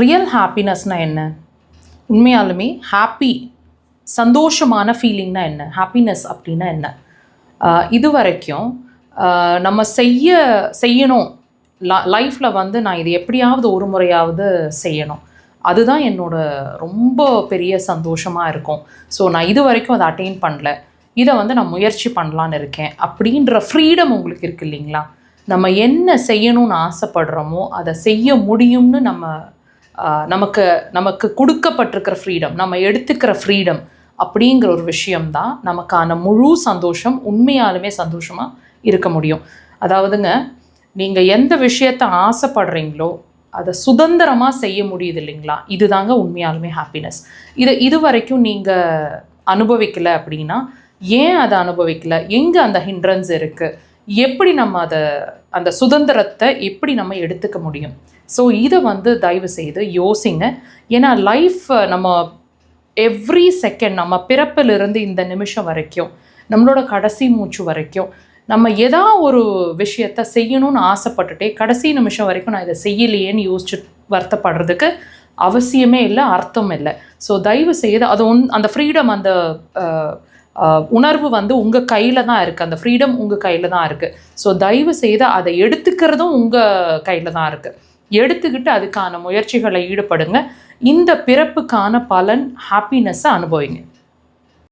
Real ஹாப்பினஸ்னால் என்ன? உண்மையாலுமே happy, சந்தோஷமான ஃபீலிங்னா என்ன? ஹாப்பினஸ் அப்படின்னா என்ன? இது வரைக்கும் நம்ம செய்யணும் லைஃப்பில் வந்து நான் இது எப்படியாவது ஒரு முறையாவது செய்யணும், அதுதான் என்னோட ரொம்ப பெரிய சந்தோஷமாக இருக்கும். ஸோ நான் இது வரைக்கும் அதை அட்டைன் பண்ணல, இதை வந்து நான் முயற்சி பண்ணலான்னு இருக்கேன் அப்படின்ற ஃப்ரீடம் உங்களுக்கு இருக்குது இல்லைங்களா? நம்ம என்ன செய்யணும்னு ஆசைப்படுறோமோ அதை செய்ய முடியும்னு நமக்கு கொடுக்கப்பட்டிருக்கிற ஃப்ரீடம், நம்ம எடுத்துக்கிற ஃப்ரீடம் அப்படிங்கிற ஒரு விஷயம்தான் நமக்கான முழு சந்தோஷம். உண்மையாலுமே சந்தோஷமாக இருக்க முடியும். அதாவதுங்க, நீங்கள் எந்த விஷயத்தை ஆசைப்படுறீங்களோ அதை சுதந்திரமாக செய்ய முடியுது இல்லைங்களா? இதுதாங்க உண்மையாலுமே ஹாப்பினஸ். இது வரைக்கும் நீங்கள் அனுபவிக்கலை அப்படின்னா ஏன் அதை அனுபவிக்கலை? எங்கே அந்த ஹிண்ட்ரன்ஸ் இருக்குது? எப்படி நம்ம அந்த சுதந்திரத்தை எப்படி நம்ம எடுத்துக்க முடியும்? ஸோ இதை வந்து தயவு செய்து யோசிங்க. ஏன்னா லைஃப் நம்ம எவ்ரி செகண்ட், நம்ம பிறப்பிலிருந்து இந்த நிமிஷம் வரைக்கும், நம்மளோட கடைசி மூச்சு வரைக்கும், நம்ம ஒரு விஷயத்தை செய்யணும்னு ஆசைப்பட்டுட்டே கடைசி நிமிஷம் வரைக்கும் நான் இதை செய்யலையேன்னு யோசிச்சு வருத்தப்படுறதுக்கு அவசியமே இல்லை, அர்த்தம் இல்லை. ஸோ தயவு செய்து அந்த ஃப்ரீடம், அந்த உணர்வு வந்து உங்கள் கையில் தான் இருக்குது. அந்த ஃப்ரீடம் உங்கள் கையில் தான் இருக்குது. ஸோ தயவு செய்து அதை எடுத்துக்கிறதும் உங்கள் கையில் தான் இருக்குது. எடுத்துக்கிட்டு அதுக்கான முயற்சிகளை ஈடுபடுங்க. இந்த பிறப்புக்கான பலன், ஹாப்பினஸ்ஸை அனுபவிங்க.